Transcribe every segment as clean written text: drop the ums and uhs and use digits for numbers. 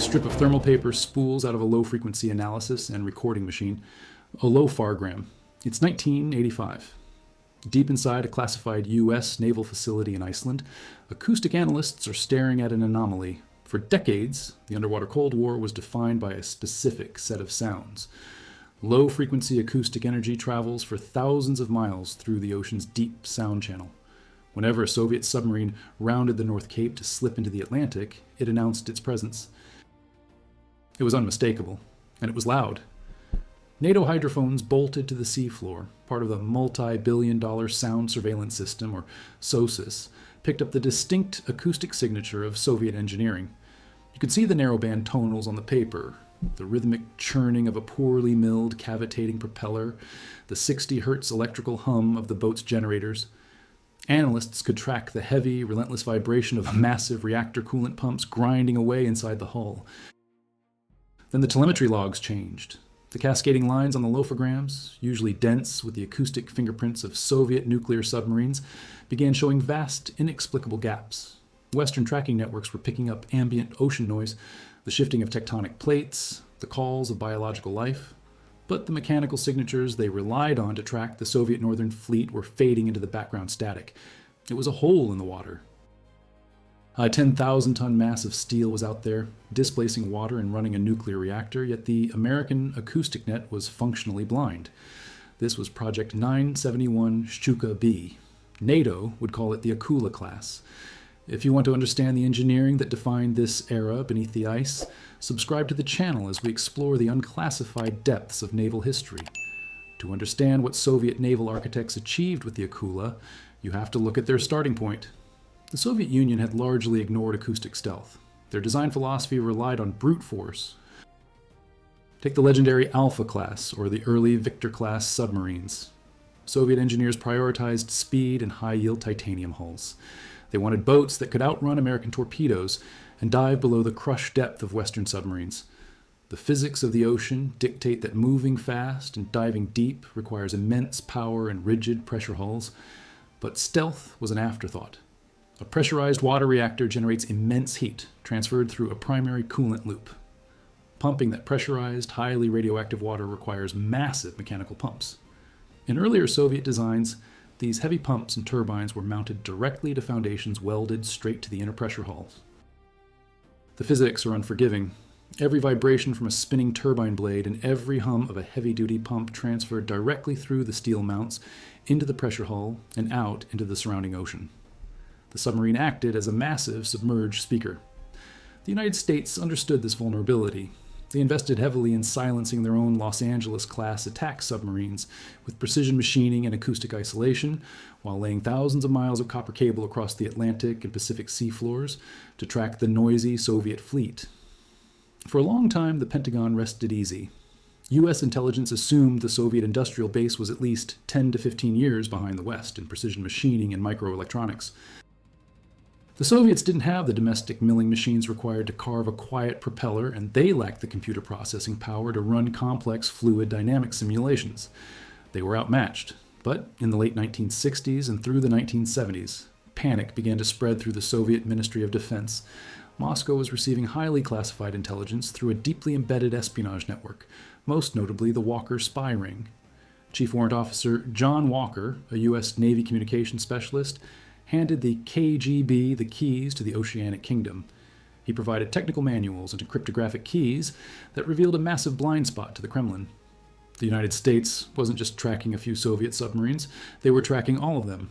strip of thermal paper spools out of a low-frequency analysis and recording machine, a low-fargram. It's 1985. Deep inside a classified U.S. naval facility in Iceland, acoustic analysts are staring at an anomaly. For decades, the underwater Cold War was defined by a specific set of sounds. Low-frequency acoustic energy travels for thousands of miles through the ocean's deep sound channel. Whenever a Soviet submarine rounded the North Cape to slip into the Atlantic, it announced its presence. It was unmistakable, and it was loud. NATO hydrophones bolted to the seafloor, part of the multi-billion-dollar sound surveillance system, or SOSUS, picked up the distinct acoustic signature of Soviet engineering. You could see the narrowband tonals on the paper, the rhythmic churning of a poorly milled cavitating propeller, the 60 hertz electrical hum of the boat's generators. Analysts could track the heavy, relentless vibration of massive reactor coolant pumps grinding away inside the hull. Then the telemetry logs changed. The cascading lines on the lofograms, usually dense with the acoustic fingerprints of Soviet nuclear submarines, began showing vast, inexplicable gaps. Western tracking networks were picking up ambient ocean noise, the shifting of tectonic plates, the calls of biological life. But the mechanical signatures they relied on to track the Soviet Northern Fleet were fading into the background static. It was a hole in the water. A 10,000-ton mass of steel was out there, displacing water and running a nuclear reactor, yet the American acoustic net was functionally blind. This was Project 971 Shchuka B. NATO would call it the Akula-class. If you want to understand the engineering that defined this era beneath the ice, subscribe to the channel as we explore the unclassified depths of naval history. To understand what Soviet naval architects achieved with the Akula, you have to look at their starting point. The Soviet Union had largely ignored acoustic stealth. Their design philosophy relied on brute force. Take the legendary Alpha-class or the early Victor-class submarines. Soviet engineers prioritized speed and high-yield titanium hulls. They wanted boats that could outrun American torpedoes and dive below the crush depth of Western submarines. The physics of the ocean dictate that moving fast and diving deep requires immense power and rigid pressure hulls, but stealth was an afterthought. A pressurized water reactor generates immense heat transferred through a primary coolant loop. Pumping that pressurized, highly radioactive water requires massive mechanical pumps. In earlier Soviet designs, these heavy pumps and turbines were mounted directly to foundations welded straight to the inner pressure hulls. The physics are unforgiving. Every vibration from a spinning turbine blade and every hum of a heavy-duty pump transferred directly through the steel mounts into the pressure hull and out into the surrounding ocean. The submarine acted as a massive submerged speaker. The United States understood this vulnerability. They invested heavily in silencing their own Los Angeles-class attack submarines with precision machining and acoustic isolation, while laying thousands of miles of copper cable across the Atlantic and Pacific seafloors to track the noisy Soviet fleet. For a long time, the Pentagon rested easy. U.S. intelligence assumed the Soviet industrial base was at least 10 to 15 years behind the West in precision machining and microelectronics. The Soviets didn't have the domestic milling machines required to carve a quiet propeller, and they lacked the computer processing power to run complex fluid dynamic simulations. They were outmatched. But in the late 1960s and through the 1970s, panic began to spread through the Soviet Ministry of Defense. Moscow was receiving highly classified intelligence through a deeply embedded espionage network, most notably the Walker spy ring. Chief Warrant Officer John Walker, a U.S. Navy communications specialist, handed the KGB the keys to the Oceanic Kingdom. He provided technical manuals and cryptographic keys that revealed a massive blind spot to the Kremlin. The United States wasn't just tracking a few Soviet submarines, they were tracking all of them.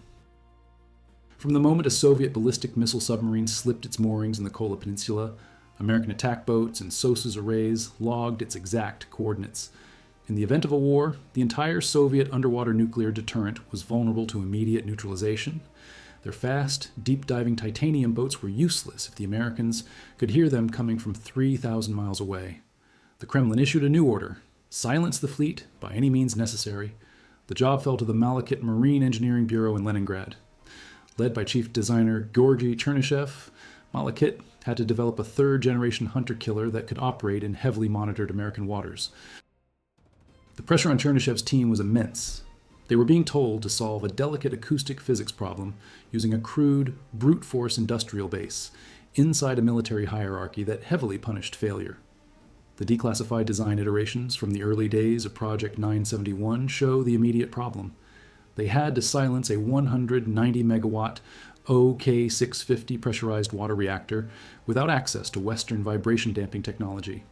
From the moment a Soviet ballistic missile submarine slipped its moorings in the Kola Peninsula, American attack boats and SOSUS arrays logged its exact coordinates. In the event of a war, the entire Soviet underwater nuclear deterrent was vulnerable to immediate neutralization. Their fast, deep-diving titanium boats were useless if the Americans could hear them coming from 3,000 miles away. The Kremlin issued a new order: silence the fleet by any means necessary. The job fell to the Malachit Marine Engineering Bureau in Leningrad. Led by chief designer Georgy Chernyshev, Malachit had to develop a third-generation hunter-killer that could operate in heavily monitored American waters. The pressure on Chernyshev's team was immense. They were being told to solve a delicate acoustic physics problem using a crude, brute force industrial base, inside a military hierarchy that heavily punished failure. The declassified design iterations from the early days of Project 971 show the immediate problem. They had to silence a 190 megawatt OK-650 pressurized water reactor without access to Western vibration damping technology.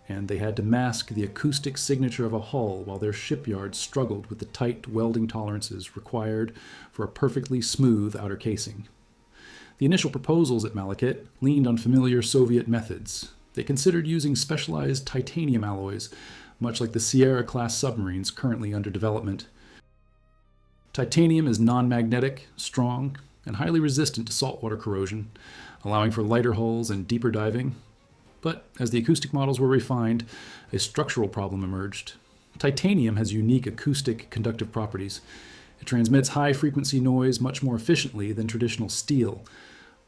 And they had to mask the acoustic signature of a hull while their shipyards struggled with the tight welding tolerances required for a perfectly smooth outer casing. The initial proposals at Malachit leaned on familiar Soviet methods. They considered using specialized titanium alloys, much like the Sierra-class submarines currently under development. Titanium is non-magnetic, strong, and highly resistant to saltwater corrosion, allowing for lighter hulls and deeper diving. But as the acoustic models were refined, a structural problem emerged. Titanium has unique acoustic conductive properties. It transmits high-frequency noise much more efficiently than traditional steel.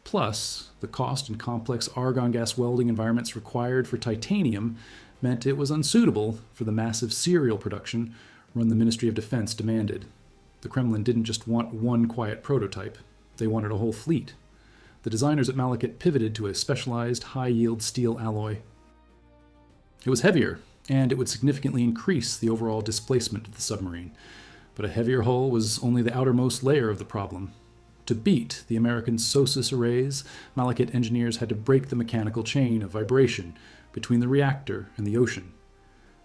Plus, the cost and complex argon gas welding environments required for titanium meant it was unsuitable for the massive serial production run the Ministry of Defense demanded. The Kremlin didn't just want one quiet prototype, they wanted a whole fleet. The designers at Malachit pivoted to a specialized high-yield steel alloy. It was heavier, and it would significantly increase the overall displacement of the submarine. But a heavier hull was only the outermost layer of the problem. To beat the American SOSUS arrays, Malachit engineers had to break the mechanical chain of vibration between the reactor and the ocean.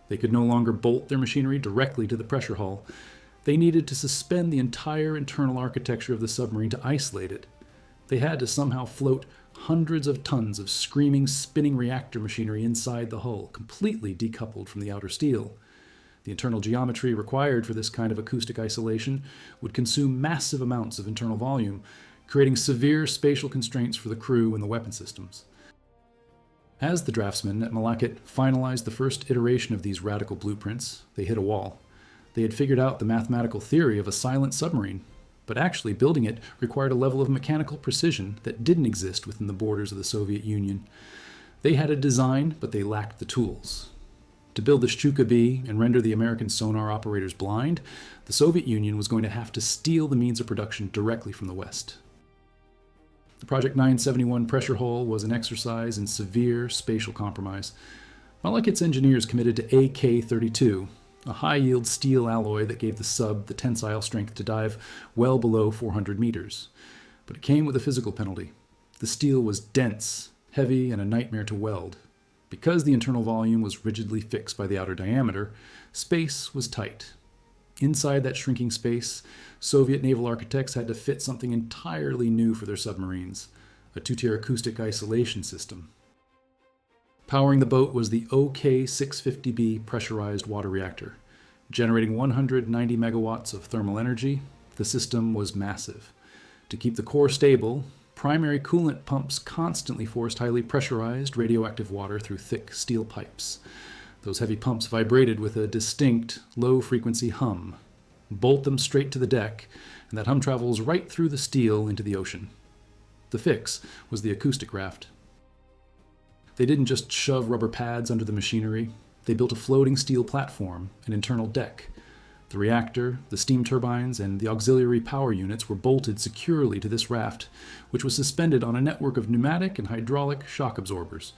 They could no longer bolt their machinery directly to the pressure hull. They needed to suspend the entire internal architecture of the submarine to isolate it. They had to somehow float hundreds of tons of screaming, spinning reactor machinery inside the hull, completely decoupled from the outer steel. The internal geometry required for this kind of acoustic isolation would consume massive amounts of internal volume, creating severe spatial constraints for the crew and the weapon systems. As the draftsmen at Malachit finalized the first iteration of these radical blueprints, they hit a wall. They had figured out the mathematical theory of a silent submarine, but actually building it required a level of mechanical precision that didn't exist within the borders of the Soviet Union. They had a design, but they lacked the tools. To build the Shchuka-B and render the American sonar operators blind, the Soviet Union was going to have to steal the means of production directly from the West. The Project 971 pressure hull was an exercise in severe spatial compromise. Malachit's engineers committed to AK-32, a high-yield steel alloy that gave the sub the tensile strength to dive well below 400 meters. But it came with a physical penalty. The steel was dense, heavy, and a nightmare to weld. Because the internal volume was rigidly fixed by the outer diameter, space was tight. Inside that shrinking space, Soviet naval architects had to fit something entirely new for their submarines, a two-tier acoustic isolation system. Powering the boat was the OK-650B pressurized water reactor. Generating 190 megawatts of thermal energy, the system was massive. To keep the core stable, primary coolant pumps constantly forced highly pressurized radioactive water through thick steel pipes. Those heavy pumps vibrated with a distinct, low-frequency hum. Bolt them straight to the deck, and that hum travels right through the steel into the ocean. The fix was the acoustic raft. They didn't just shove rubber pads under the machinery. They built a floating steel platform, an internal deck. The reactor, the steam turbines, and the auxiliary power units were bolted securely to this raft, which was suspended on a network of pneumatic and hydraulic shock absorbers.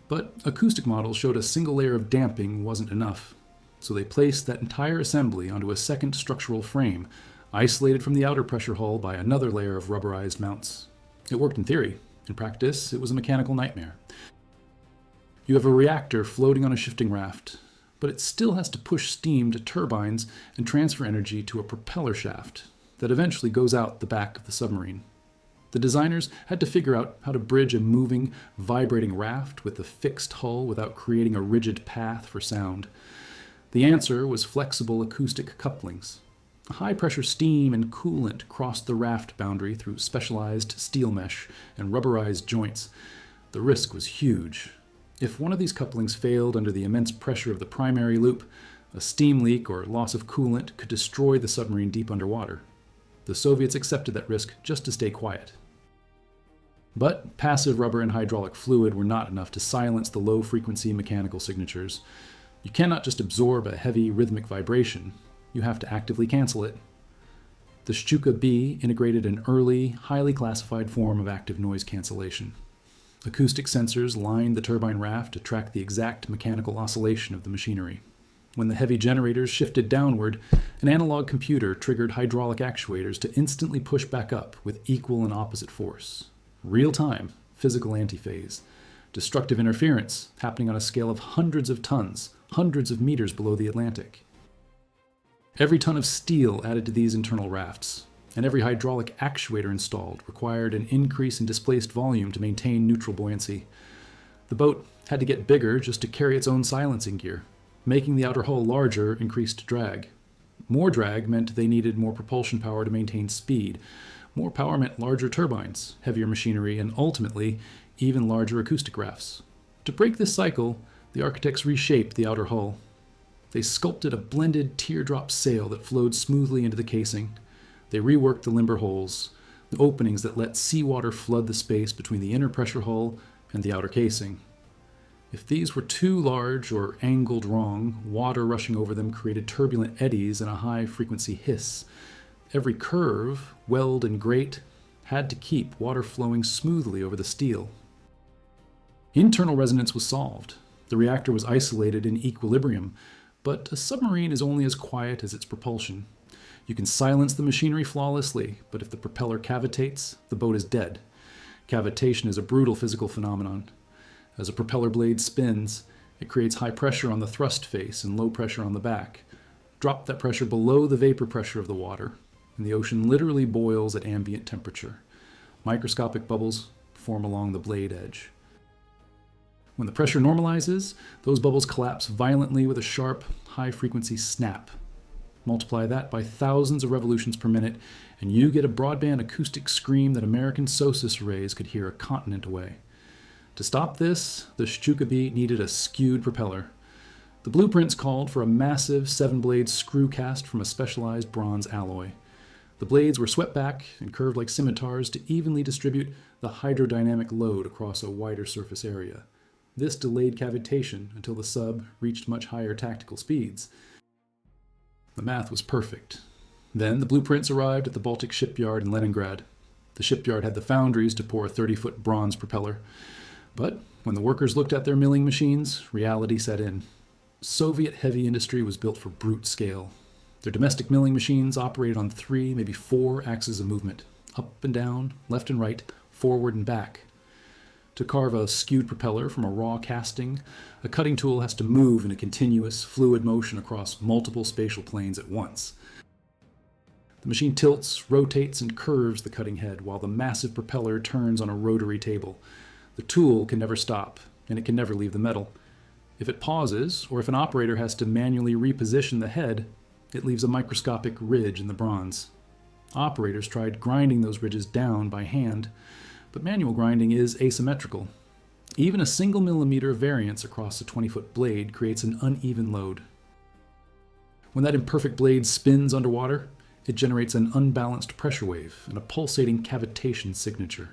But acoustic models showed a single layer of damping wasn't enough, so they placed that entire assembly onto a second structural frame, isolated from the outer pressure hull by another layer of rubberized mounts. It worked in theory. In practice, it was a mechanical nightmare. You have a reactor floating on a shifting raft, but it still has to push steam to turbines and transfer energy to a propeller shaft that eventually goes out the back of the submarine. The designers had to figure out how to bridge a moving, vibrating raft with a fixed hull without creating a rigid path for sound. The answer was flexible acoustic couplings. High-pressure steam and coolant crossed the raft boundary through specialized steel mesh and rubberized joints. The risk was huge. If one of these couplings failed under the immense pressure of the primary loop, a steam leak or loss of coolant could destroy the submarine deep underwater. The Soviets accepted that risk just to stay quiet. But passive rubber and hydraulic fluid were not enough to silence the low-frequency mechanical signatures. You cannot just absorb a heavy rhythmic vibration. You have to actively cancel it. The Shchuka-B integrated an early, highly classified form of active noise cancellation. Acoustic sensors lined the turbine raft to track the exact mechanical oscillation of the machinery. When the heavy generators shifted downward, an analog computer triggered hydraulic actuators to instantly push back up with equal and opposite force. Real-time, physical antiphase. Destructive interference happening on a scale of hundreds of tons, hundreds of meters below the Atlantic. Every ton of steel added to these internal rafts, and every hydraulic actuator installed required an increase in displaced volume to maintain neutral buoyancy. The boat had to get bigger just to carry its own silencing gear. Making the outer hull larger increased drag. More drag meant they needed more propulsion power to maintain speed. More power meant larger turbines, heavier machinery, and ultimately, even larger acoustic rafts. To break this cycle, the architects reshaped the outer hull. They sculpted a blended teardrop sail that flowed smoothly into the casing. They reworked the limber holes, the openings that let seawater flood the space between the inner pressure hull and the outer casing. If these were too large or angled wrong, water rushing over them created turbulent eddies and a high-frequency hiss. Every curve, weld, and grate had to keep water flowing smoothly over the steel. Internal resonance was solved. The reactor was isolated in equilibrium, but a submarine is only as quiet as its propulsion. You can silence the machinery flawlessly, but if the propeller cavitates, the boat is dead. Cavitation is a brutal physical phenomenon. As a propeller blade spins, it creates high pressure on the thrust face and low pressure on the back. Drop that pressure below the vapor pressure of the water, and the ocean literally boils at ambient temperature. Microscopic bubbles form along the blade edge. When the pressure normalizes, those bubbles collapse violently with a sharp, high-frequency snap. Multiply that by thousands of revolutions per minute, and you get a broadband acoustic scream that American SOSUS arrays could hear a continent away. To stop this, the Stuka-B needed a skewed propeller. The blueprints called for a massive 7-blade screw cast from a specialized bronze alloy. The blades were swept back and curved like scimitars to evenly distribute the hydrodynamic load across a wider surface area. This delayed cavitation until the sub reached much higher tactical speeds. The math was perfect. Then the blueprints arrived at the Baltic shipyard in Leningrad. The shipyard had the foundries to pour a 30-foot bronze propeller. But when the workers looked at their milling machines, reality set in. Soviet heavy industry was built for brute scale. Their domestic milling machines operated on 3, maybe 4 axes of movement, up and down, left and right, forward and back. To carve a skewed propeller from a raw casting, a cutting tool has to move in a continuous, fluid motion across multiple spatial planes at once. The machine tilts, rotates, and curves the cutting head while the massive propeller turns on a rotary table. The tool can never stop, and it can never leave the metal. If it pauses, or if an operator has to manually reposition the head, it leaves a microscopic ridge in the bronze. Operators tried grinding those ridges down by hand, but manual grinding is asymmetrical. Even a single millimeter variance across a 20-foot blade creates an uneven load. When that imperfect blade spins underwater, it generates an unbalanced pressure wave and a pulsating cavitation signature.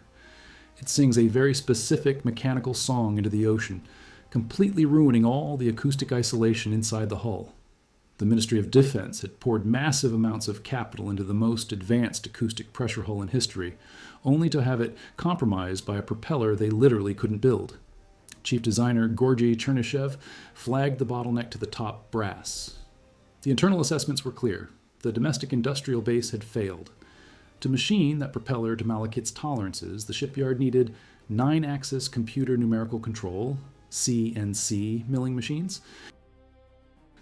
It sings a very specific mechanical song into the ocean, completely ruining all the acoustic isolation inside the hull. The Ministry of Defense had poured massive amounts of capital into the most advanced acoustic pressure hull in history, only to have it compromised by a propeller they literally couldn't build. Chief designer Georgy Chernyshev flagged the bottleneck to the top brass. The internal assessments were clear. The domestic industrial base had failed. To machine that propeller to Malekith's tolerances, the shipyard needed 9-axis computer numerical control, CNC milling machines.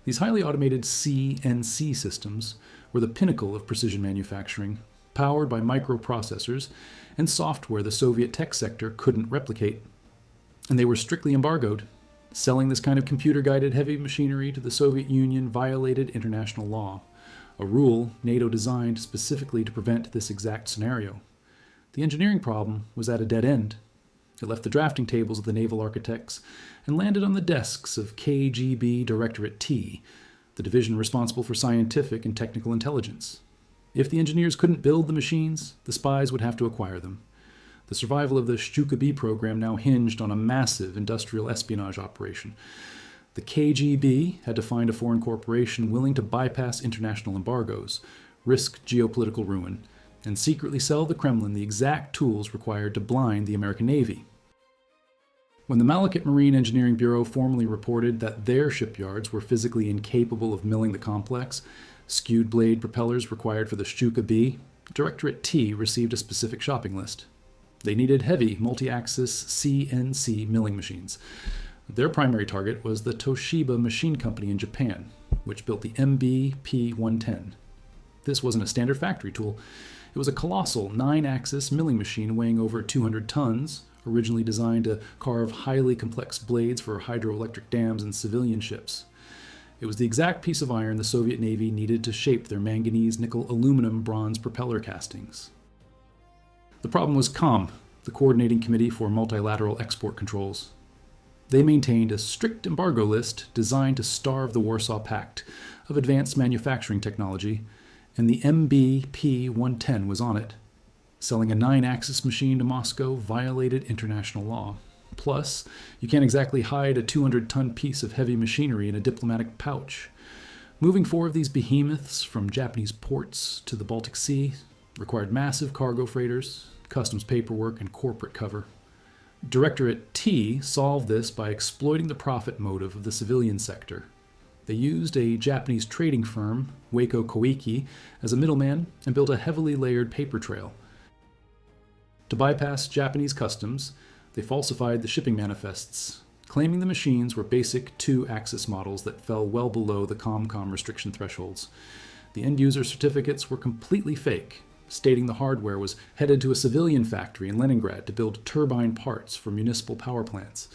These highly automated CNC systems were the pinnacle of precision manufacturing, powered by microprocessors and software the Soviet tech sector couldn't replicate. And they were strictly embargoed. Selling this kind of computer-guided heavy machinery to the Soviet Union violated international law, a rule NATO designed specifically to prevent this exact scenario. The engineering problem was at a dead end. It left the drafting tables of the naval architects and landed on the desks of KGB Directorate T, the division responsible for scientific and technical intelligence. If the engineers couldn't build the machines, the spies would have to acquire them. The survival of the Stuka-B program now hinged on a massive industrial espionage operation. The KGB had to find a foreign corporation willing to bypass international embargoes, risk geopolitical ruin, and secretly sell the Kremlin the exact tools required to blind the American Navy. When the Malakit Marine Engineering Bureau formally reported that their shipyards were physically incapable of milling the complex, skewed blade propellers required for the Stuka B, Directorate T received a specific shopping list. They needed heavy multi-axis CNC milling machines. Their primary target was the Toshiba Machine Company in Japan, which built the MB-P110. This wasn't a standard factory tool. It was a colossal 9-axis milling machine weighing over 200 tons, originally designed to carve highly complex blades for hydroelectric dams and civilian ships. It was the exact piece of iron the Soviet Navy needed to shape their manganese, nickel, aluminum, bronze propeller castings. The problem was COM, the Coordinating Committee for Multilateral Export Controls. They maintained a strict embargo list designed to starve the Warsaw Pact of advanced manufacturing technology, and the MB-P110 was on it. Selling a 9-axis machine to Moscow violated international law. Plus, you can't exactly hide a 200-ton piece of heavy machinery in a diplomatic pouch. Moving 4 of these behemoths from Japanese ports to the Baltic Sea required massive cargo freighters, customs paperwork, and corporate cover. Directorate T solved this by exploiting the profit motive of the civilian sector. They used a Japanese trading firm, Waco Koike, as a middleman and built a heavily layered paper trail. To bypass Japanese customs, they falsified the shipping manifests, claiming the machines were basic 2-axis models that fell well below the COMCOM restriction thresholds. The end-user certificates were completely fake, stating the hardware was headed to a civilian factory in Leningrad to build turbine parts for municipal power plants.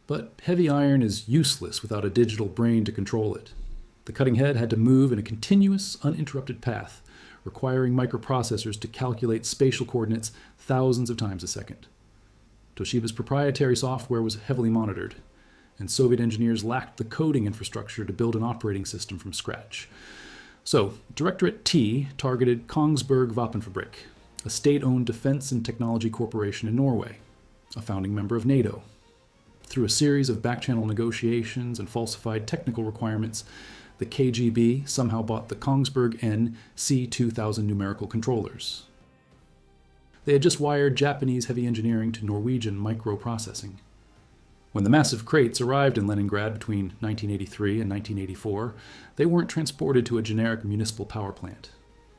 But heavy iron is useless without a digital brain to control it. The cutting head had to move in a continuous, uninterrupted path, requiring microprocessors to calculate spatial coordinates thousands of times a second. Toshiba's proprietary software was heavily monitored, and Soviet engineers lacked the coding infrastructure to build an operating system from scratch. So, Directorate T targeted Kongsberg Våpenfabrik, a state-owned defense and technology corporation in Norway, a founding member of NATO. Through a series of back-channel negotiations and falsified technical requirements, the KGB somehow bought the Kongsberg N C2000 numerical controllers. They had just wired Japanese heavy engineering to Norwegian microprocessing. When the massive crates arrived in Leningrad between 1983 and 1984, they weren't transported to a generic municipal power plant.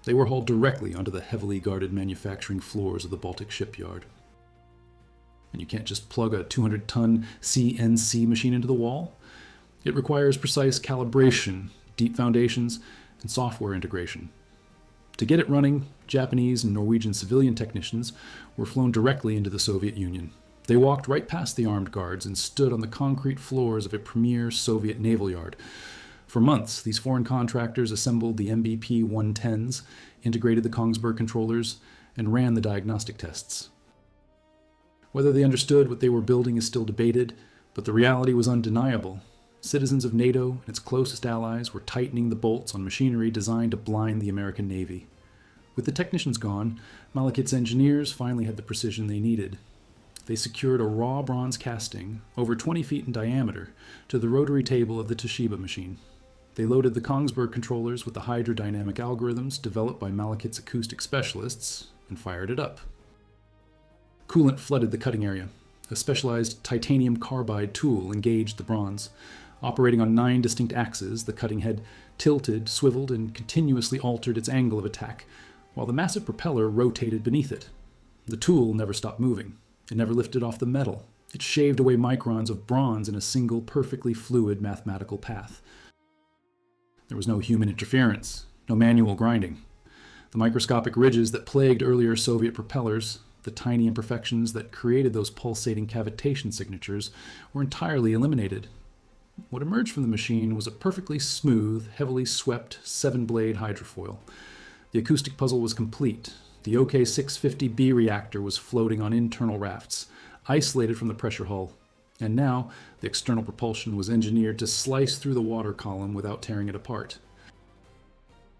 They were hauled directly onto the heavily guarded manufacturing floors of the Baltic shipyard. And you can't just plug a 200-ton CNC machine into the wall. It requires precise calibration, deep foundations, and software integration. To get it running, Japanese and Norwegian civilian technicians were flown directly into the Soviet Union. They walked right past the armed guards and stood on the concrete floors of a premier Soviet naval yard. For months, these foreign contractors assembled the MBP-110s, integrated the Kongsberg controllers, and ran the diagnostic tests. Whether they understood what they were building is still debated, but the reality was undeniable. Citizens of NATO and its closest allies were tightening the bolts on machinery designed to blind the American Navy. With the technicians gone, Malakit's engineers finally had the precision they needed. They secured a raw bronze casting, over 20 feet in diameter, to the rotary table of the Toshiba machine. They loaded the Kongsberg controllers with the hydrodynamic algorithms developed by Malakit's acoustic specialists and fired it up. Coolant flooded the cutting area. A specialized titanium carbide tool engaged the bronze. Operating on 9 distinct axes, the cutting head tilted, swiveled, and continuously altered its angle of attack, while the massive propeller rotated beneath it. The tool never stopped moving. It never lifted off the metal. It shaved away microns of bronze in a single, perfectly fluid mathematical path. There was no human interference, no manual grinding. The microscopic ridges that plagued earlier Soviet propellers, the tiny imperfections that created those pulsating cavitation signatures, were entirely eliminated. What emerged from the machine was a perfectly smooth, heavily swept 7-blade hydrofoil. The acoustic puzzle was complete. The OK-650B reactor was floating on internal rafts, isolated from the pressure hull, and now the external propulsion was engineered to slice through the water column without tearing it apart.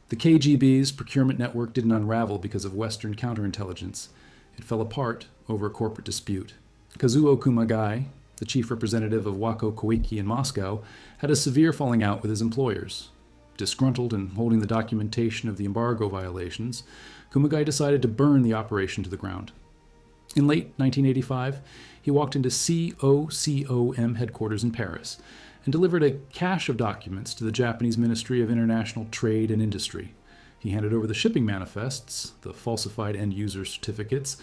The KGB's procurement network didn't unravel because of Western counterintelligence. It fell apart over a corporate dispute. Kazuo Kumagai, the chief representative of Waco Koike in Moscow, had a severe falling out with his employers. Disgruntled and holding the documentation of the embargo violations, Kumagai decided to burn the operation to the ground. In late 1985, he walked into COCOM headquarters in Paris and delivered a cache of documents to the Japanese Ministry of International Trade and Industry. He handed over the shipping manifests, the falsified end-user certificates,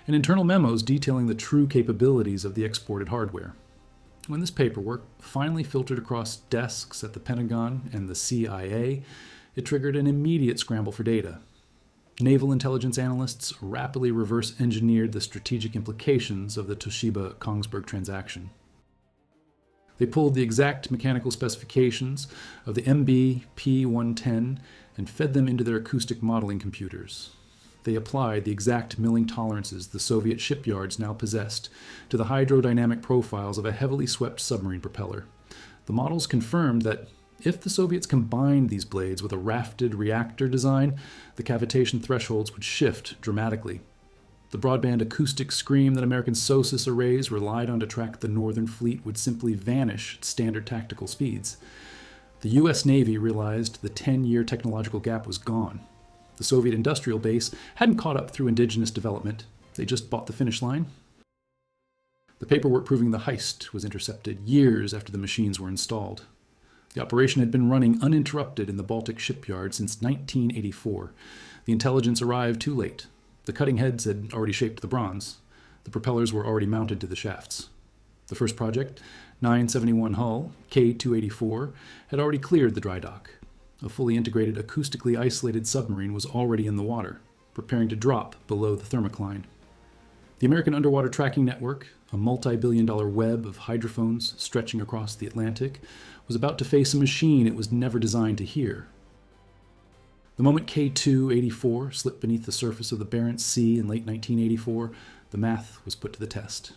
and internal memos detailing the true capabilities of the exported hardware. When this paperwork finally filtered across desks at the Pentagon and the CIA, it triggered an immediate scramble for data. Naval intelligence analysts rapidly reverse-engineered the strategic implications of the Toshiba-Kongsberg transaction. They pulled the exact mechanical specifications of the MB P-110 and fed them into their acoustic modeling computers. They applied the exact milling tolerances the Soviet shipyards now possessed to the hydrodynamic profiles of a heavily swept submarine propeller. The models confirmed that if the Soviets combined these blades with a rafted reactor design, the cavitation thresholds would shift dramatically. The broadband acoustic scream that American SOSUS arrays relied on to track the Northern Fleet would simply vanish at standard tactical speeds. The U.S. Navy realized the 10-year technological gap was gone. The Soviet industrial base hadn't caught up through indigenous development. They just bought the finish line. The paperwork proving the heist was intercepted years after the machines were installed. The operation had been running uninterrupted in the Baltic shipyard since 1984. The intelligence arrived too late. The cutting heads had already shaped the bronze. The propellers were already mounted to the shafts. The first project, 971 hull, K-284, had already cleared the dry dock. A fully integrated, acoustically isolated submarine was already in the water, preparing to drop below the thermocline. The American Underwater Tracking Network, a multi-billion-dollar web of hydrophones stretching across the Atlantic, was about to face a machine it was never designed to hear. The moment K-284 slipped beneath the surface of the Barents Sea in late 1984, the math was put to the test.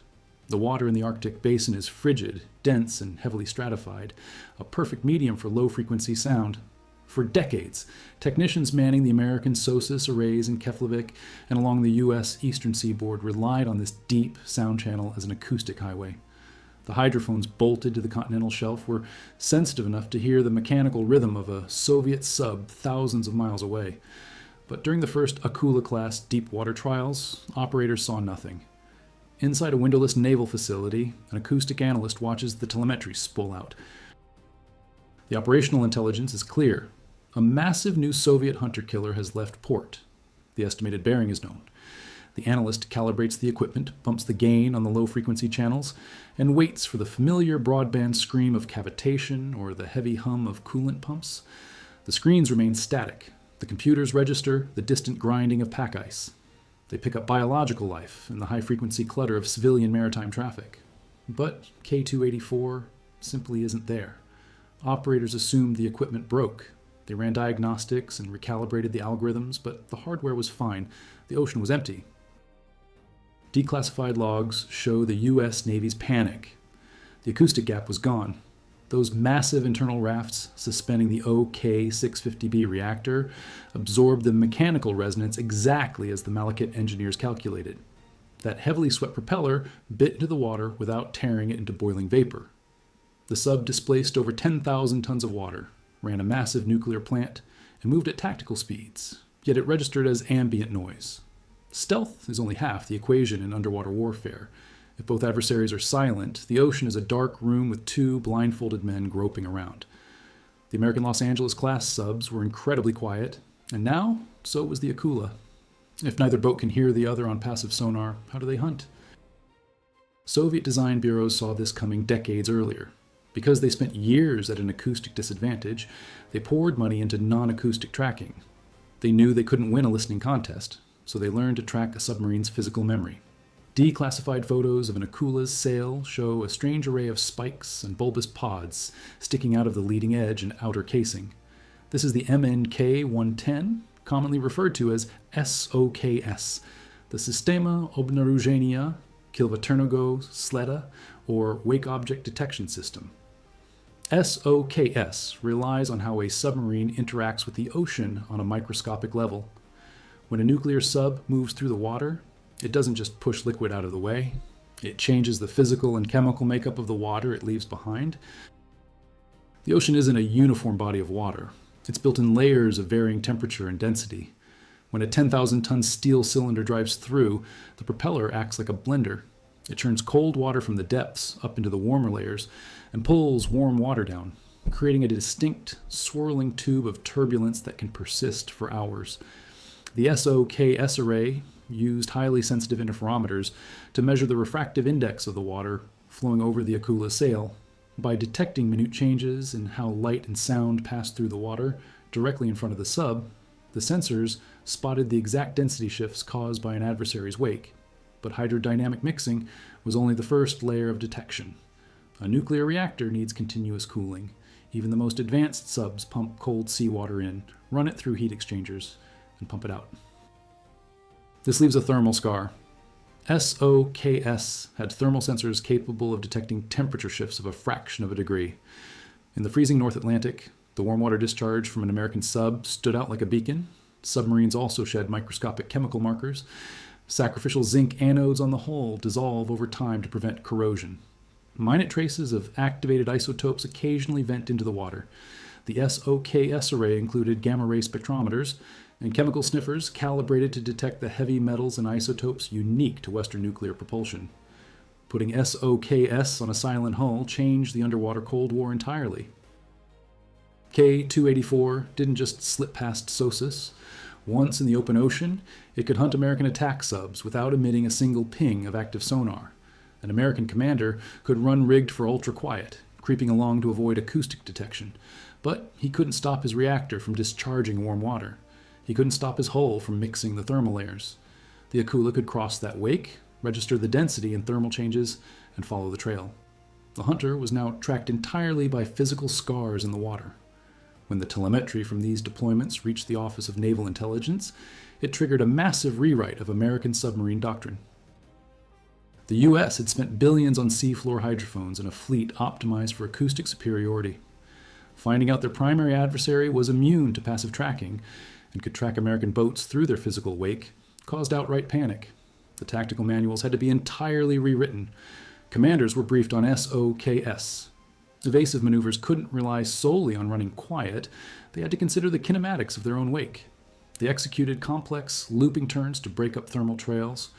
The water in the Arctic basin is frigid, dense, and heavily stratified, a perfect medium for low-frequency sound. For decades, technicians manning the American SOSUS arrays in Keflavik and along the U.S. eastern seaboard relied on this deep sound channel as an acoustic highway. The hydrophones bolted to the continental shelf were sensitive enough to hear the mechanical rhythm of a Soviet sub thousands of miles away. But during the first Akula-class deep water trials, operators saw nothing. Inside a windowless naval facility, an acoustic analyst watches the telemetry spool out. The operational intelligence is clear. A massive new Soviet hunter-killer has left port. The estimated bearing is known. The analyst calibrates the equipment, bumps the gain on the low-frequency channels, and waits for the familiar broadband scream of cavitation or the heavy hum of coolant pumps. The screens remain static. The computers register the distant grinding of pack ice. They pick up biological life and the high-frequency clutter of civilian maritime traffic. But K-284 simply isn't there. Operators assumed the equipment broke. They ran diagnostics and recalibrated the algorithms, but the hardware was fine. The ocean was empty. Declassified logs show the U.S. Navy's panic. The acoustic gap was gone. Those massive internal rafts suspending the OK-650B reactor absorbed the mechanical resonance exactly as the Malekith engineers calculated. That heavily swept propeller bit into the water without tearing it into boiling vapor. The sub displaced over 10,000 tons of water, ran a massive nuclear plant, and moved at tactical speeds, yet it registered as ambient noise. Stealth is only half the equation in underwater warfare. If both adversaries are silent, the ocean is a dark room with two blindfolded men groping around. The American Los Angeles-class subs were incredibly quiet, and now, so was the Akula. If neither boat can hear the other on passive sonar, how do they hunt? Soviet design bureaus saw this coming decades earlier. Because they spent years at an acoustic disadvantage, they poured money into non-acoustic tracking. They knew they couldn't win a listening contest, so they learned to track a submarine's physical memory. Declassified photos of an Akula's sail show a strange array of spikes and bulbous pods sticking out of the leading edge and outer casing. This is the MNK-110, commonly referred to as SOKS, the Systema Obnaruszenia Kilwaternego Sleda, or Wake Object Detection System. SOKS relies on how a submarine interacts with the ocean on a microscopic level. When a nuclear sub moves through the water, it doesn't just push liquid out of the way. It changes the physical and chemical makeup of the water it leaves behind. The ocean isn't a uniform body of water. It's built in layers of varying temperature and density. When a 10,000-ton steel cylinder drives through, the propeller acts like a blender. It churns cold water from the depths up into the warmer layers and pulls warm water down, creating a distinct, swirling tube of turbulence that can persist for hours. The SOKS array used highly sensitive interferometers to measure the refractive index of the water flowing over the Akula sail. By detecting minute changes in how light and sound pass through the water directly in front of the sub, the sensors spotted the exact density shifts caused by an adversary's wake. But hydrodynamic mixing was only the first layer of detection. A nuclear reactor needs continuous cooling. Even the most advanced subs pump cold seawater in, run it through heat exchangers, and pump it out. This leaves a thermal scar. SOKS had thermal sensors capable of detecting temperature shifts of a fraction of a degree. In the freezing North Atlantic, the warm water discharge from an American sub stood out like a beacon. Submarines also shed microscopic chemical markers. Sacrificial zinc anodes on the hull dissolve over time to prevent corrosion. Minute traces of activated isotopes occasionally vent into the water. The SOKS array included gamma-ray spectrometers and chemical sniffers calibrated to detect the heavy metals and isotopes unique to Western nuclear propulsion. Putting SOKS on a silent hull changed the underwater Cold War entirely. K-284 didn't just slip past SOSUS. Once in the open ocean, it could hunt American attack subs without emitting a single ping of active sonar. An American commander could run rigged for ultra-quiet, creeping along to avoid acoustic detection. But he couldn't stop his reactor from discharging warm water. He couldn't stop his hull from mixing the thermal layers. The Akula could cross that wake, register the density and thermal changes, and follow the trail. The Hunter was now tracked entirely by physical scars in the water. When the telemetry from these deployments reached the Office of Naval Intelligence, it triggered a massive rewrite of American submarine doctrine. The U.S. had spent billions on seafloor hydrophones and a fleet optimized for acoustic superiority. Finding out their primary adversary was immune to passive tracking and could track American boats through their physical wake caused outright panic. The tactical manuals had to be entirely rewritten. Commanders were briefed on SOKS. Evasive maneuvers couldn't rely solely on running quiet. They had to consider the kinematics of their own wake. They executed complex, looping turns to break up thermal trails,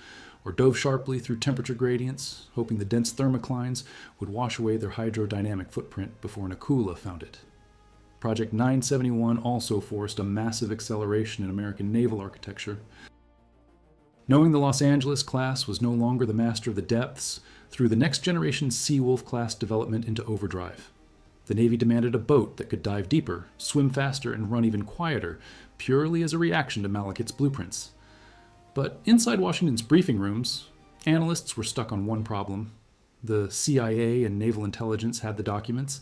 or dove sharply through temperature gradients, hoping the dense thermoclines would wash away their hydrodynamic footprint before an Akula found it. Project 971 also forced a massive acceleration in American naval architecture. Knowing the Los Angeles-class was no longer the master of the depths, threw the next generation Seawolf-class development into overdrive. The Navy demanded a boat that could dive deeper, swim faster, and run even quieter, purely as a reaction to Malekith's blueprints. But inside Washington's briefing rooms, analysts were stuck on one problem. The CIA and naval intelligence had the documents.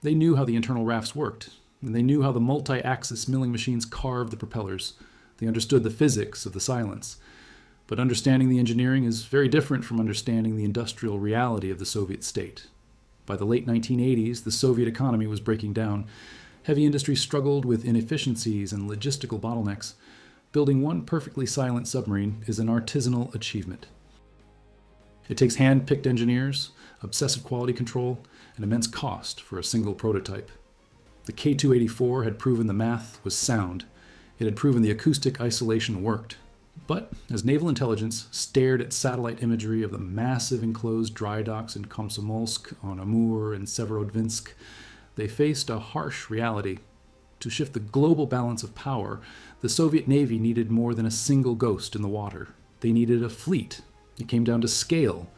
They knew how the internal rafts worked, and they knew how the multi-axis milling machines carved the propellers. They understood the physics of the silence. But understanding the engineering is very different from understanding the industrial reality of the Soviet state. By the late 1980s, the Soviet economy was breaking down. Heavy industry struggled with inefficiencies and logistical bottlenecks. Building one perfectly silent submarine is an artisanal achievement. It takes hand-picked engineers, obsessive quality control, and immense cost for a single prototype. The K-284 had proven the math was sound. It had proven the acoustic isolation worked. But as naval intelligence stared at satellite imagery of the massive enclosed dry docks in Komsomolsk, on Amur, and Severodvinsk, they faced a harsh reality. To shift the global balance of power, the Soviet Navy needed more than a single ghost in the water. They needed a fleet. It came down to scale.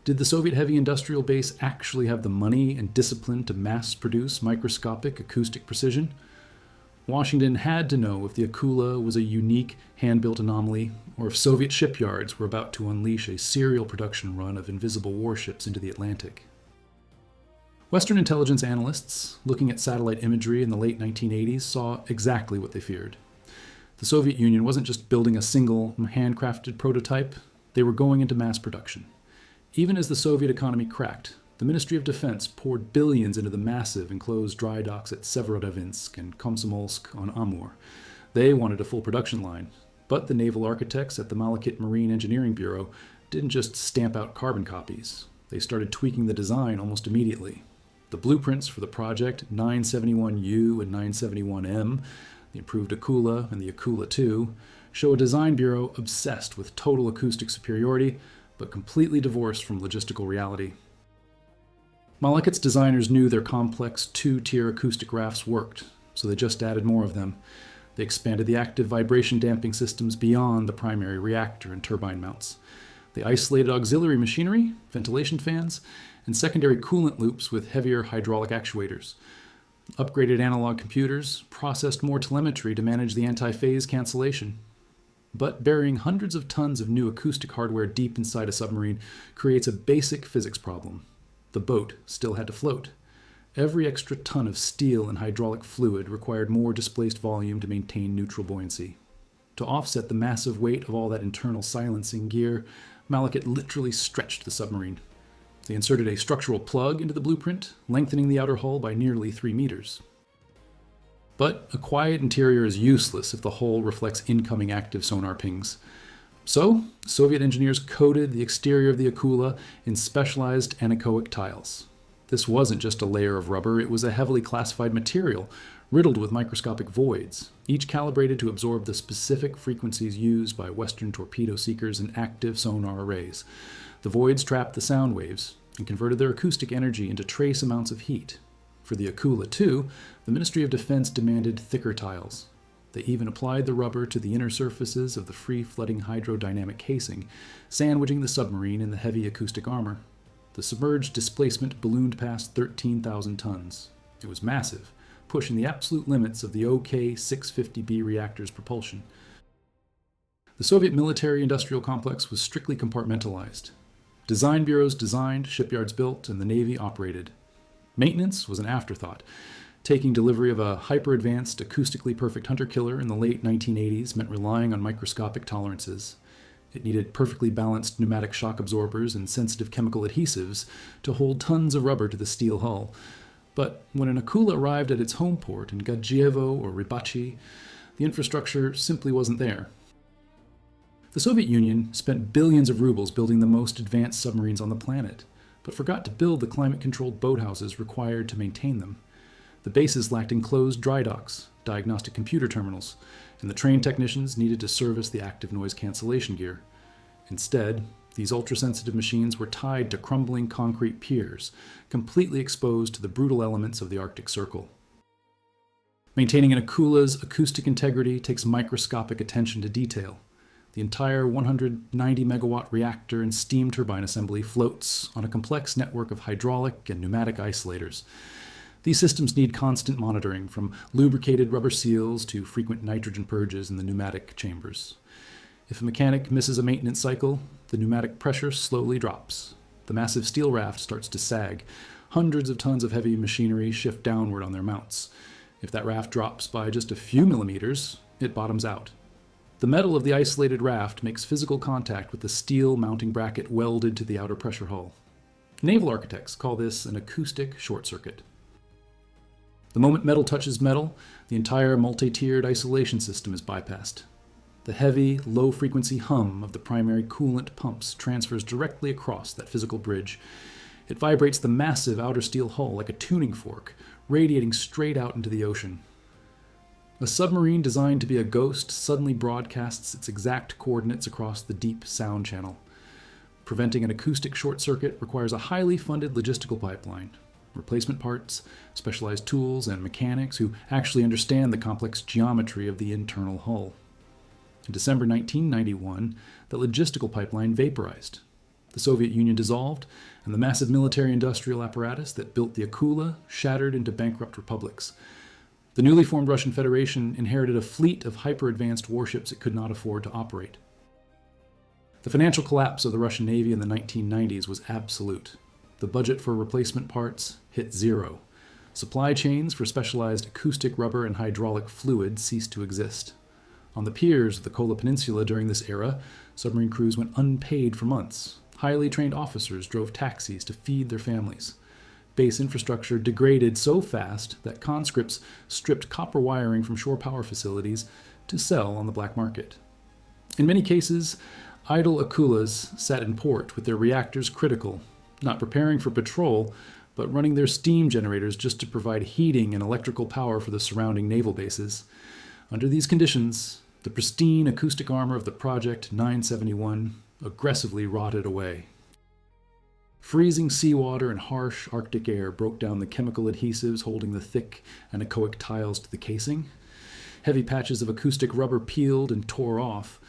Did the Soviet heavy industrial base actually have the money and discipline to mass-produce microscopic acoustic precision? Washington had to know if the Akula was a unique, hand-built anomaly, or if Soviet shipyards were about to unleash a serial production run of invisible warships into the Atlantic. Western intelligence analysts, looking at satellite imagery in the late 1980s, saw exactly what they feared. The Soviet Union wasn't just building a single, handcrafted prototype, they were going into mass production. Even as the Soviet economy cracked, the Ministry of Defense poured billions into the massive enclosed dry docks at Severodvinsk and Komsomolsk on Amur. They wanted a full production line, but the naval architects at the Malekith Marine Engineering Bureau didn't just stamp out carbon copies. They started tweaking the design almost immediately. The blueprints for the project 971U and 971M, the improved Akula and the Akula-2, show a design bureau obsessed with total acoustic superiority, but completely divorced from logistical reality. Malekith's designers knew their complex two-tier acoustic rafts worked, so they just added more of them. They expanded the active vibration damping systems beyond the primary reactor and turbine mounts. They isolated auxiliary machinery, ventilation fans, and secondary coolant loops with heavier hydraulic actuators. Upgraded analog computers processed more telemetry to manage the anti-phase cancellation. But burying hundreds of tons of new acoustic hardware deep inside a submarine creates a basic physics problem. The boat still had to float. Every extra ton of steel and hydraulic fluid required more displaced volume to maintain neutral buoyancy. To offset the massive weight of all that internal silencing gear, Malekith literally stretched the submarine. They inserted a structural plug into the blueprint, lengthening the outer hull by nearly 3 meters. But a quiet interior is useless if the hull reflects incoming active sonar pings. So, Soviet engineers coated the exterior of the Akula in specialized anechoic tiles. This wasn't just a layer of rubber, it was a heavily classified material, riddled with microscopic voids, each calibrated to absorb the specific frequencies used by Western torpedo seekers and active sonar arrays. The voids trapped the sound waves and converted their acoustic energy into trace amounts of heat. For the Akula-2, the Ministry of Defense demanded thicker tiles. They even applied the rubber to the inner surfaces of the free-flooding hydrodynamic casing, sandwiching the submarine in the heavy acoustic armor. The submerged displacement ballooned past 13,000 tons. It was massive, pushing the absolute limits of the OK-650B reactor's propulsion. The Soviet military-industrial complex was strictly compartmentalized. Design bureaus designed, shipyards built, and the Navy operated. Maintenance was an afterthought. Taking delivery of a hyper-advanced, acoustically perfect hunter-killer in the late 1980s meant relying on microscopic tolerances. It needed perfectly balanced pneumatic shock absorbers and sensitive chemical adhesives to hold tons of rubber to the steel hull. But when an Akula arrived at its home port in Gadjievo or Rybachi, the infrastructure simply wasn't there. The Soviet Union spent billions of rubles building the most advanced submarines on the planet, but forgot to build the climate-controlled boathouses required to maintain them. The bases lacked enclosed dry docks, diagnostic computer terminals, and the trained technicians needed to service the active noise cancellation gear. Instead, these ultra-sensitive machines were tied to crumbling concrete piers, completely exposed to the brutal elements of the Arctic Circle. Maintaining an Akula's acoustic integrity takes microscopic attention to detail. The entire 190-megawatt reactor and steam turbine assembly floats on a complex network of hydraulic and pneumatic isolators. These systems need constant monitoring, from lubricated rubber seals to frequent nitrogen purges in the pneumatic chambers. If a mechanic misses a maintenance cycle, the pneumatic pressure slowly drops. The massive steel raft starts to sag. Hundreds of tons of heavy machinery shift downward on their mounts. If that raft drops by just a few millimeters, it bottoms out. The metal of the isolated raft makes physical contact with the steel mounting bracket welded to the outer pressure hull. Naval architects call this an acoustic short circuit. The moment metal touches metal, the entire multi-tiered isolation system is bypassed. The heavy, low-frequency hum of the primary coolant pumps transfers directly across that physical bridge. It vibrates the massive outer steel hull like a tuning fork, radiating straight out into the ocean. A submarine designed to be a ghost suddenly broadcasts its exact coordinates across the deep sound channel. Preventing an acoustic short circuit requires a highly funded logistical pipeline. Replacement parts, specialized tools, and mechanics who actually understand the complex geometry of the internal hull. In December 1991, the logistical pipeline vaporized. The Soviet Union dissolved, and the massive military-industrial apparatus that built the Akula shattered into bankrupt republics. The newly formed Russian Federation inherited a fleet of hyper-advanced warships it could not afford to operate. The financial collapse of the Russian Navy in the 1990s was absolute. The budget for replacement parts hit zero. Supply chains for specialized acoustic rubber and hydraulic fluid ceased to exist. On the piers of the Kola Peninsula during this era, submarine crews went unpaid for months. Highly trained officers drove taxis to feed their families. Base infrastructure degraded so fast that conscripts stripped copper wiring from shore power facilities to sell on the black market. In many cases, idle Akulas sat in port with their reactors critical, not preparing for patrol, but running their steam generators just to provide heating and electrical power for the surrounding naval bases. Under these conditions, The pristine acoustic armor of the Project 971 aggressively rotted away. Freezing seawater and harsh Arctic air broke down the chemical adhesives holding the thick anechoic tiles to the casing. Heavy patches of acoustic rubber peeled and tore off.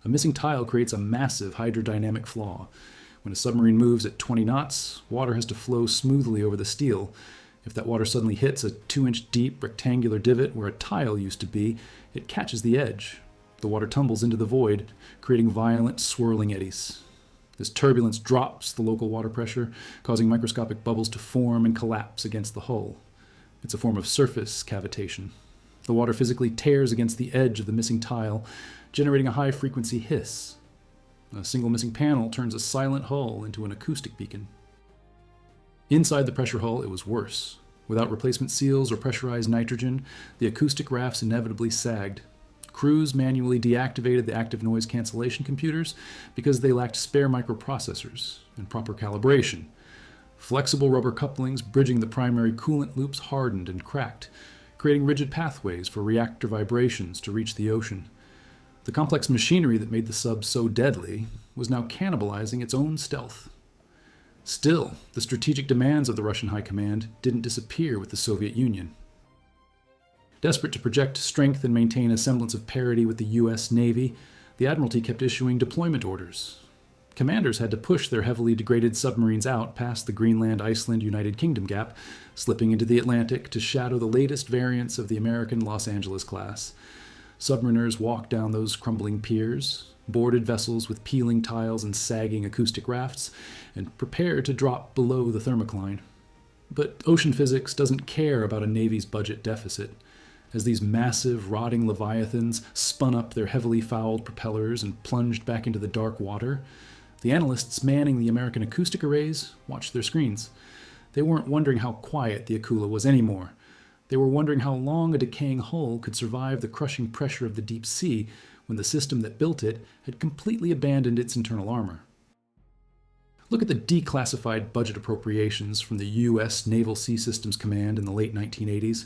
A missing tile creates a massive hydrodynamic flaw. When a submarine moves at 20 knots, water has to flow smoothly over the steel. If that water suddenly hits a 2-inch deep rectangular divot where a tile used to be, it catches the edge. The water tumbles into the void, creating violent swirling eddies. This turbulence drops the local water pressure, causing microscopic bubbles to form and collapse against the hull. It's a form of surface cavitation. The water physically tears against the edge of the missing tile, generating a high-frequency hiss. A single missing panel turns a silent hull into an acoustic beacon. Inside the pressure hull, it was worse. Without replacement seals or pressurized nitrogen, the acoustic rafts inevitably sagged. Crews manually deactivated the active noise cancellation computers because they lacked spare microprocessors and proper calibration. Flexible rubber couplings bridging the primary coolant loops hardened and cracked, creating rigid pathways for reactor vibrations to reach the ocean. The complex machinery that made the sub so deadly was now cannibalizing its own stealth. Still, the strategic demands of the Russian High Command didn't disappear with the Soviet Union. Desperate to project strength and maintain a semblance of parity with the U.S. Navy, the Admiralty kept issuing deployment orders. Commanders had to push their heavily degraded submarines out past the Greenland-Iceland-United Kingdom gap, slipping into the Atlantic to shadow the latest variants of the American Los Angeles-class. Submariners walked down those crumbling piers, boarded vessels with peeling tiles and sagging acoustic rafts, and prepared to drop below the thermocline. But ocean physics doesn't care about a Navy's budget deficit. As these massive, rotting leviathans spun up their heavily fouled propellers and plunged back into the dark water, the analysts manning the American acoustic arrays watched their screens. They weren't wondering how quiet the Akula was anymore. They were wondering how long a decaying hull could survive the crushing pressure of the deep sea when the system that built it had completely abandoned its internal armor. Look at the declassified budget appropriations from the U.S. Naval Sea Systems Command in the late 1980s.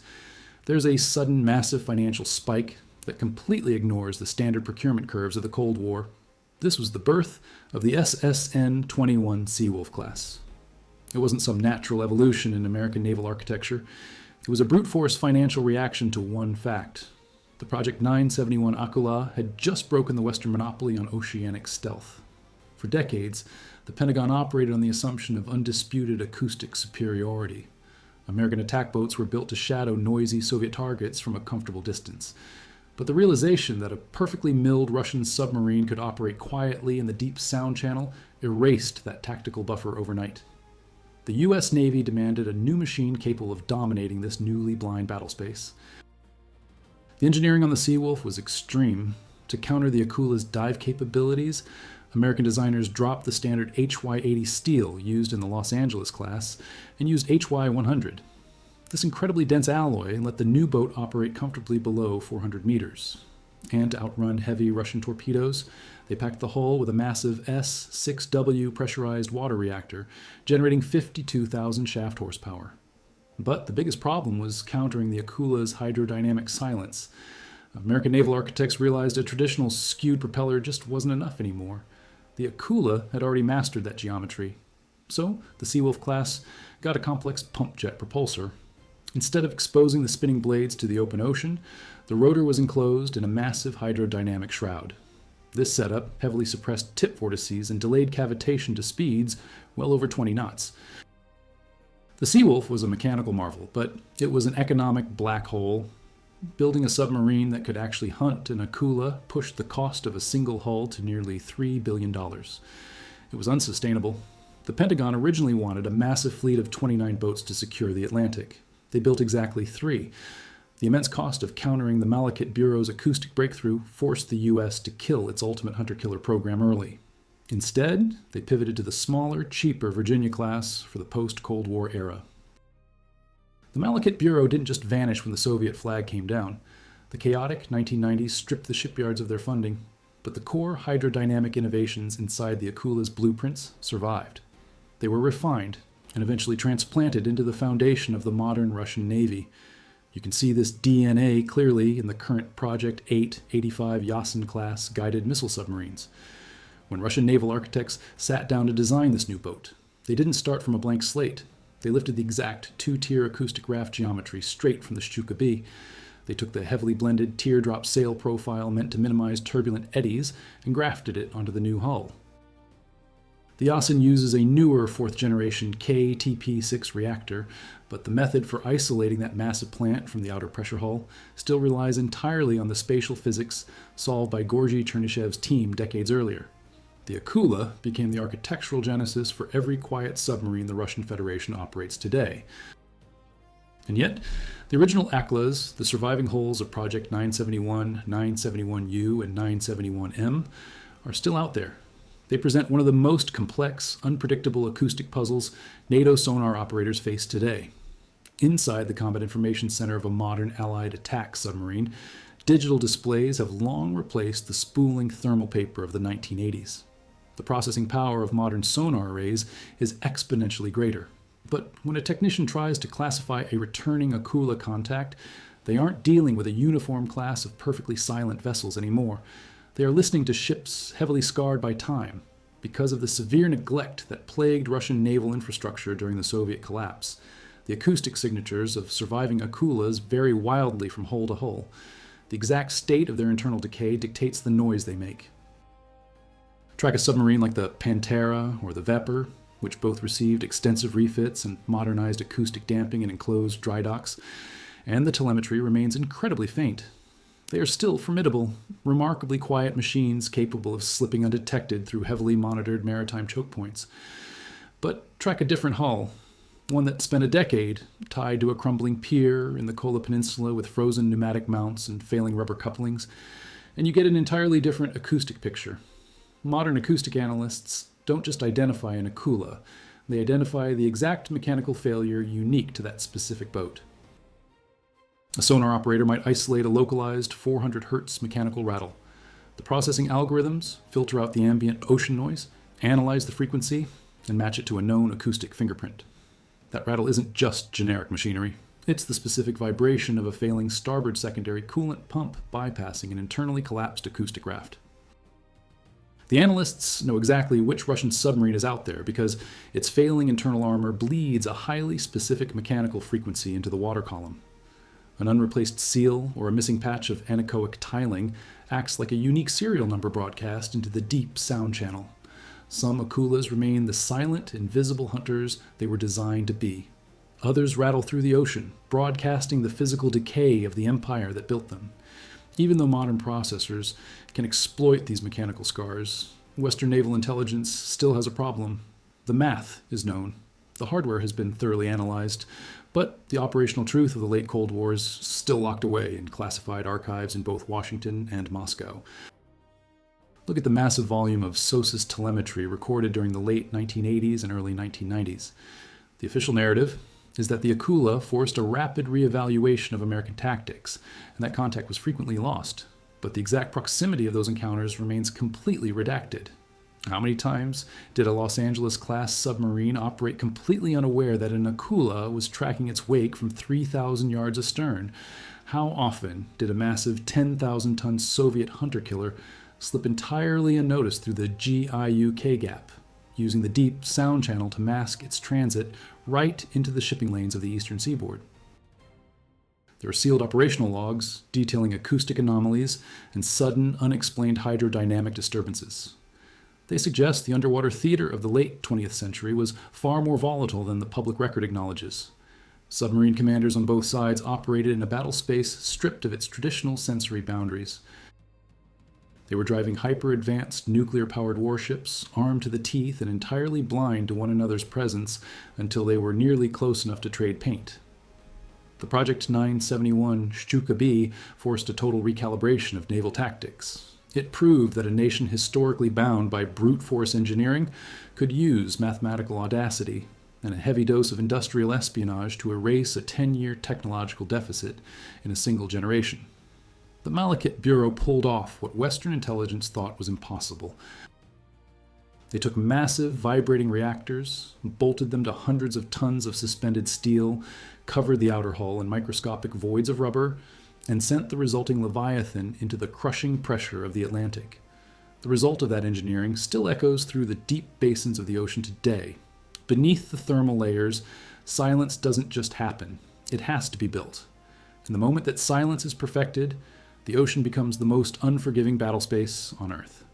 There's a sudden massive financial spike that completely ignores the standard procurement curves of the Cold War. This was the birth of the SSN-21 Seawolf-class. It wasn't some natural evolution in American naval architecture. It was a brute force financial reaction to one fact. The Project 971 Akula had just broken the Western monopoly on oceanic stealth. For decades, the Pentagon operated on the assumption of undisputed acoustic superiority. American attack boats were built to shadow noisy Soviet targets from a comfortable distance. But the realization that a perfectly milled Russian submarine could operate quietly in the deep sound channel erased that tactical buffer overnight. The U.S. Navy demanded a new machine capable of dominating this newly blind battlespace. The engineering on the Seawolf was extreme. To counter the Akula's dive capabilities, American designers dropped the standard HY-80 steel used in the Los Angeles class and used HY-100. This incredibly dense alloy let the new boat operate comfortably below 400 meters. And to outrun heavy Russian torpedoes, they packed the hull with a massive S-6W pressurized water reactor, generating 52,000 shaft horsepower. But the biggest problem was countering the Akula's hydrodynamic silence. American naval architects realized a traditional skewed propeller just wasn't enough anymore. The Akula had already mastered that geometry. So the Seawolf-class got a complex pump jet propulsor. Instead of exposing the spinning blades to the open ocean, the rotor was enclosed in a massive hydrodynamic shroud. This setup heavily suppressed tip vortices and delayed cavitation to speeds well over 20 knots. The Seawolf was a mechanical marvel, but it was an economic black hole. Building a submarine that could actually hunt an Akula pushed the cost of a single hull to nearly $3 billion. It was unsustainable. The Pentagon originally wanted a massive fleet of 29 boats to secure the Atlantic. They built exactly 3. The immense cost of countering the Malekith Bureau's acoustic breakthrough forced the U.S. to kill its ultimate hunter-killer program early. Instead, they pivoted to the smaller, cheaper Virginia-class for the post-Cold War era. The Malekith Bureau didn't just vanish when the Soviet flag came down. The chaotic 1990s stripped the shipyards of their funding, but the core hydrodynamic innovations inside the Akula's blueprints survived. They were refined and eventually transplanted into the foundation of the modern Russian Navy. You can see this DNA clearly in the current Project 885 Yasen-class guided missile submarines. When Russian naval architects sat down to design this new boat, they didn't start from a blank slate. They lifted the exact two-tier acoustic raft geometry straight from the Shchuka-B. They took the heavily blended teardrop sail profile meant to minimize turbulent eddies and grafted it onto the new hull. The Yasen uses a newer fourth-generation KTP-6 reactor, but the method for isolating that massive plant from the outer pressure hull still relies entirely on the spatial physics solved by Georgy Chernyshev's team decades earlier. The Akula became the architectural genesis for every quiet submarine the Russian Federation operates today. And yet, the original Akulas, the surviving hulls of Project 971, 971U, and 971M, are still out there. They present one of the most complex, unpredictable acoustic puzzles NATO sonar operators face today. Inside the Combat Information Center of a modern Allied attack submarine, digital displays have long replaced the spooling thermal paper of the 1980s. The processing power of modern sonar arrays is exponentially greater. But when a technician tries to classify a returning Akula contact, they aren't dealing with a uniform class of perfectly silent vessels anymore. They are listening to ships heavily scarred by time because of the severe neglect that plagued Russian naval infrastructure during the Soviet collapse. The acoustic signatures of surviving Akulas vary wildly from hull to hull. The exact state of their internal decay dictates the noise they make. Track a submarine like the Pantera or the Vepr, which both received extensive refits and modernized acoustic damping in enclosed dry docks, and the telemetry remains incredibly faint. They are still formidable, remarkably quiet machines capable of slipping undetected through heavily monitored maritime choke points. But track a different hull, one that spent a decade tied to a crumbling pier in the Kola Peninsula with frozen pneumatic mounts and failing rubber couplings, and you get an entirely different acoustic picture. Modern acoustic analysts don't just identify an Akula, they identify the exact mechanical failure unique to that specific boat. A sonar operator might isolate a localized 400 Hz mechanical rattle. The processing algorithms filter out the ambient ocean noise, analyze the frequency, and match it to a known acoustic fingerprint. That rattle isn't just generic machinery. It's the specific vibration of a failing starboard secondary coolant pump bypassing an internally collapsed acoustic raft. The analysts know exactly which Russian submarine is out there because its failing internal armor bleeds a highly specific mechanical frequency into the water column. An unreplaced seal or a missing patch of anechoic tiling acts like a unique serial number broadcast into the deep sound channel. Some Akulas remain the silent, invisible hunters they were designed to be. Others rattle through the ocean, broadcasting the physical decay of the empire that built them. Even though modern processors can exploit these mechanical scars, Western naval intelligence still has a problem. The math is known. The hardware has been thoroughly analyzed, but the operational truth of the late Cold War is still locked away in classified archives in both Washington and Moscow. Look at the massive volume of SOSUS telemetry recorded during the late 1980s and early 1990s. The official narrative is that the Akula forced a rapid reevaluation of American tactics, and that contact was frequently lost. But the exact proximity of those encounters remains completely redacted. How many times did a Los Angeles-class submarine operate completely unaware that an Akula was tracking its wake from 3,000 yards astern? How often did a massive 10,000-ton Soviet hunter-killer slip entirely unnoticed through the GIUK gap, using the deep sound channel to mask its transit right into the shipping lanes of the eastern seaboard? There are sealed operational logs detailing acoustic anomalies and sudden, unexplained hydrodynamic disturbances. They suggest the underwater theater of the late 20th century was far more volatile than the public record acknowledges. Submarine commanders on both sides operated in a battle space stripped of its traditional sensory boundaries. They were driving hyper-advanced nuclear-powered warships, armed to the teeth and entirely blind to one another's presence until they were nearly close enough to trade paint. The Project 971 Shchuka-B forced a total recalibration of naval tactics. It proved that a nation historically bound by brute force engineering could use mathematical audacity and a heavy dose of industrial espionage to erase a 10-year technological deficit in a single generation. The Malekith Bureau pulled off what Western intelligence thought was impossible. They took massive vibrating reactors, bolted them to hundreds of tons of suspended steel, covered the outer hull in microscopic voids of rubber, and sent the resulting Leviathan into the crushing pressure of the Atlantic. The result of that engineering still echoes through the deep basins of the ocean today. Beneath the thermal layers, silence doesn't just happen. It has to be built. And the moment that silence is perfected, the ocean becomes the most unforgiving battle space on Earth.